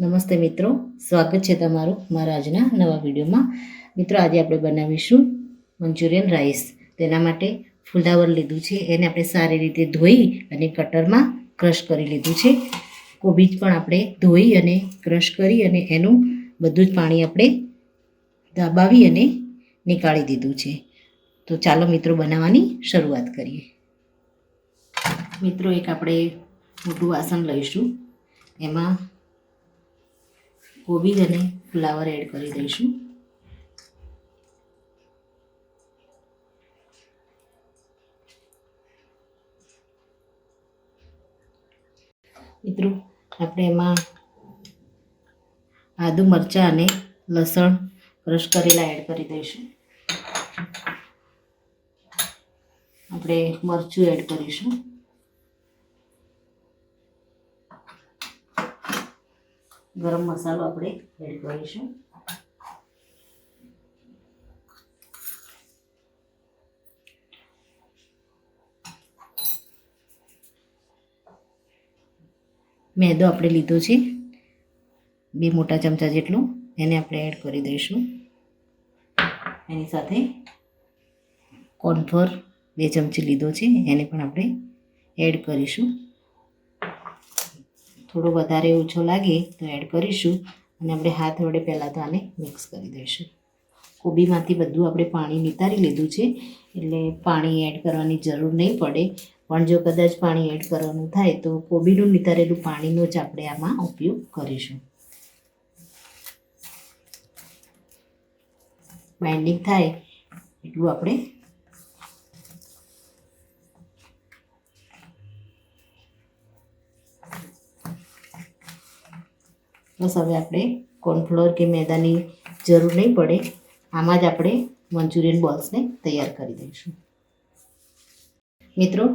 નમસ્તે મિત્રો, સ્વાગત છે તમારું મારા આજના નવા વિડીયોમાં। મિત્રો, આજે આપણે બનાવીશું મંચુરિયન રાઈસ। તેના માટે ફુલાવર લીધું છે, એને આપણે સારી રીતે ધોઈ અને કટરમાં ક્રશ કરી લીધું છે। કોબીજ પણ આપણે ધોઈ અને ક્રશ કરી અને એનું બધું જ પાણી આપણે દબાવી અને નીકાળી દીધું છે। તો ચાલો મિત્રો, બનાવવાની શરૂઆત કરીએ। મિત્રો, એક આપણે મોટું વાસણ લઈશું, એમાં કોબીજ અને ફ્લાવર એડ કરી દઈશું। મિત્રો, આપણે એમાં આદુ મરચાં અને લસણ ક્રશ કરેલા એડ કરી દઈશું। આપણે મરચું એડ કરીશું। ગરમ મસાલો આપણે એડ કરીશું। મેદો આપણે લીધો છે 2 મોટા ચમચા જેટલો, એને આપણે એડ કરી દઈશું। એની સાથે કોર્નફ્લોર 2 ચમચી લીધો છે, એને પણ આપણે એડ કરીશું। થોડો વધારે ઓછો લાગે તો એડ કરીશું અને આપણે હાથ વડે પહેલાં તો આને મિક્સ કરી દઈશું। કોબીમાંથી બધું આપણે પાણી નિતારી લીધું છે, એટલે પાણી એડ કરવાની જરૂર નહીં પડે। પણ જો કદાચ પાણી એડ કરવાનું થાય તો કોબીનું નિતારેલું પાણીનો જ આપણે આમાં ઉપયોગ કરીશું। બાઇન્ડિંગ થાય એટલું આપણે બસ હવે આપણે કોર્નફ્લોર કે મેદાની જરૂર નહીં પડે, આમાં જ આપણે મંચુરિયન બોલ્સને તૈયાર કરી દઈશું। મિત્રો,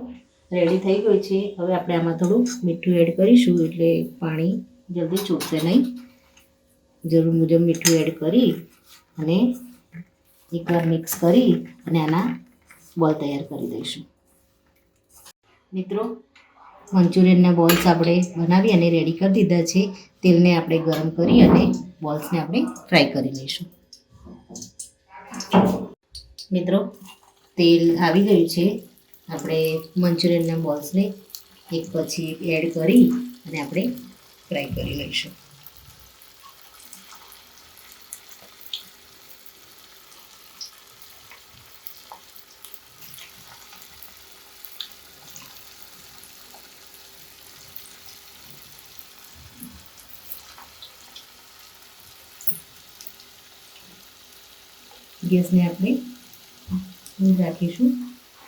રેડી થઈ ગયું છે। હવે આપણે આમાં થોડું મીઠું એડ કરીશું, એટલે પાણી જલ્દી છૂટશે નહીં। જરૂર મુજબ મીઠું એડ કરી અને એકવાર મિક્સ કરી અને આના બોલ તૈયાર કરી દઈશું। મિત્રો, મંચુરિયનના બોલ્સ આપણે બનાવી અને રેડી કરી દીધા છે। તેલને આપણે ગરમ કરી અને બોલ્સને આપણે ફ્રાય કરી લઈશું। મિત્રો, તેલ આવી ગયું છે, આપણે મંચુરિયનના બોલ્સને એક પછી એક એડ કરી અને આપણે ફ્રાય કરી લઈશું। ગેસને આપણે રાખીશું,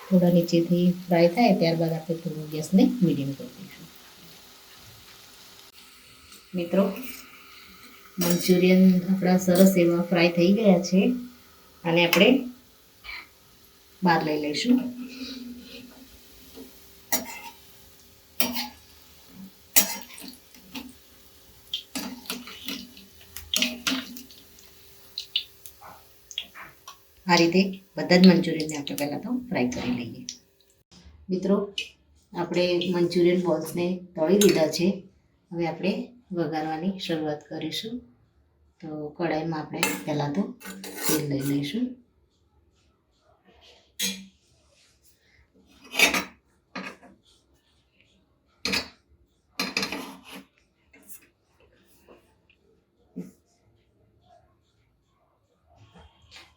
થોડા નીચેથી ફ્રાય થાય ત્યારબાદ આપણે થોડું ગેસને મીડિયમ કરી દઈશું। મિત્રો, મંચુરિયન આપણા સરસ એવા ફ્રાય થઈ ગયા છે, અને આપણે બહાર લઈ લઈશું। આ રીતે બધા જ મંચુરિયનને આપણે પહેલાં તો ફ્રાય કરી લઈએ। મિત્રો, આપણે મંચુરિયન બોલ્સને તળી દીધા છે। હવે આપણે વઘારવાની શરૂઆત કરીશું। તો કઢાઈમાં આપણે પહેલાં તો તેલ લઈ લઈશું।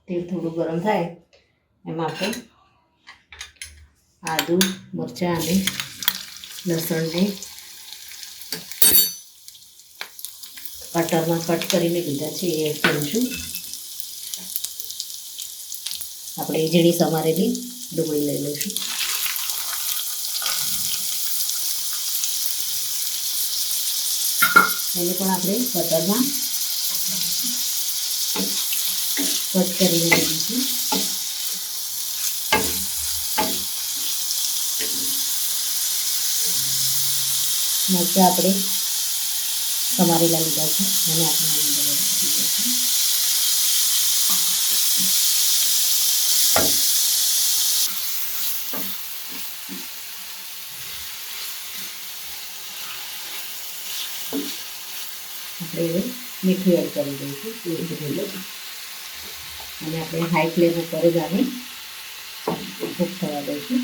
તેલ થોડું ગરમ થાય એમાં આપણે આદુ મરચાં અને લસણને કટરમાં કટ કરીને લીધા છે, એ એડ કરીશું। આપણે ઝીણી સમારેલી ડુંગળી લઈ લઈશું। એને પણ આપણે કટરમાં કટ કરીને લીધું છે। મરચાં આપણે સમારેલા લીધા છે, અને આપણે આની અંદર એડ કરી દઈશું। આપણે આપણે હવે મીઠું એડ કરી દઈશું ટેસ્ટ જોઈ અને આપણે હાઈ ફ્લેમ ઉપર જ આને કૂક થવા દઈશું.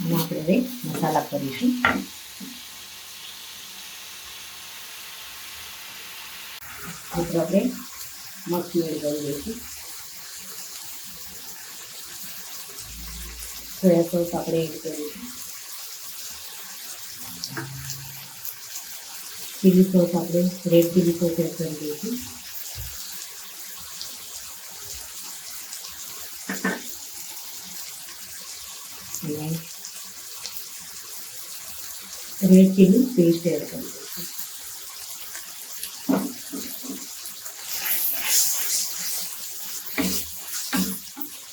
અને આપણે હવે મસાલા કરીશું. મિત્રો આપણે મરચું એડ કરી દઈશું. સોયા સોસ આપણે એડ કરીશું. ચીલી સોસ આપણે રેડ ચીલી સોસ એડ કરી દઈશું. અને રેડ ચીલી પેસ્ટ એડ કરી દઈશું.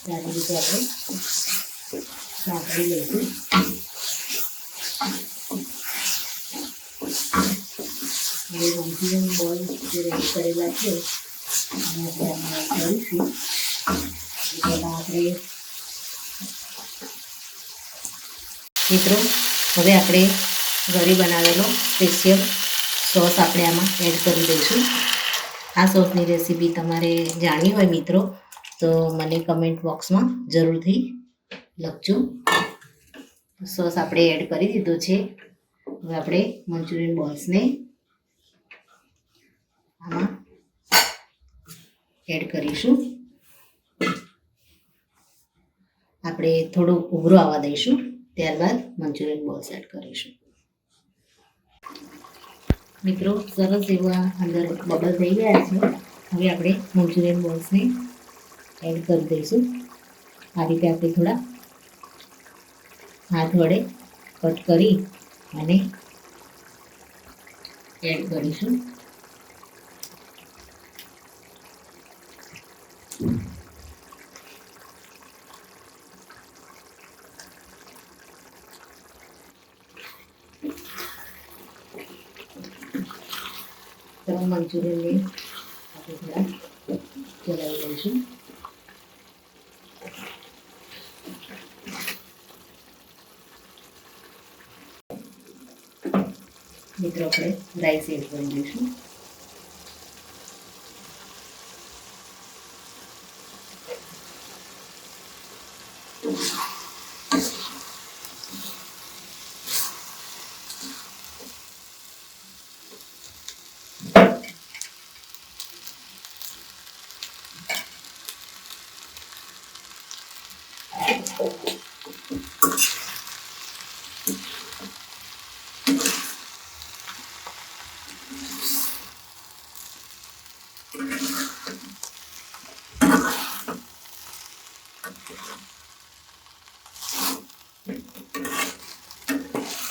સારી રીતે આપણે સાંકળી લઈશું. હવે મંચુરિયન બોલ જે રેડી કરેલા છે અને આપણે આમાં કરીશું. પહેલાં આપણે મિત્રો હવે આપણે ઘરે બનાવેલો સ્પેશિયલ સોસ આપણે આમાં એડ કરી દઈશું. આ સોસની રેસીપી તમારે જાણવી હોય મિત્રો તો મને કમેન્ટ બોક્સમાં જરૂરથી લખજો. સોસ આપણે એડ કરી દીધો છે. હવે આપણે મંચુરિયન બોલ્સને આમાં એડ કરીશું. આપણે થોડું ઉભરો આવવા દઈશું, ત્યારબાદ મંચુરિયન બોલ્સ એડ કરીશું. મિત્રો સરસ એવા અંદર બબલ થઈ ગયા છે. હવે આપણે મંચુરિયન બોલ્સને એડ કરી દઈશું. આ રીતે આપણે થોડા હાથ વડે કટ કરી અને એડ કરીશું. તો મંચુરિયનને આપણે થોડા ચલાવી લઈશું. મિત્રો આપણે રાઈસ એડ કરી દઈશું.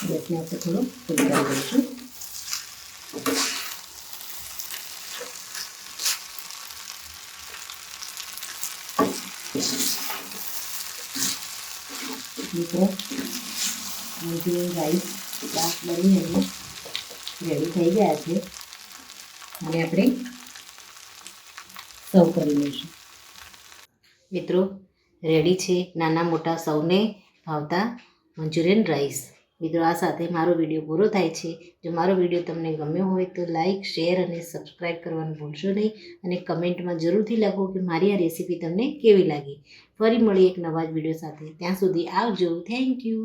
ગેસને આપણે થોડો ફૂલ કરી દઈશું. મિત્રો મંચુરિયન રાઈસ શાક બની અને રેડી થઈ ગયા છે અને આપણે સર્વ કરી લઈશું. મિત્રો રેડી છે નાના મોટા સૌને ભાવતા મંચુરિયન રાઈસ. મિત્રો આ સાથે મારો વિડીયો પૂરો થાય છે. જો મારો વિડીયો તમને ગમ્યો હોય તો લાઈક શેર અને સબસ્ક્રાઈબ કરવાનું ભૂલશો નહીં અને કમેન્ટમાં જરૂરથી લખો કે મારી આ રેસીપી તમને કેવી લાગી. ફરી મળી એક નવા જ વિડીયો સાથે. ત્યાં સુધી આવજો. Thank you.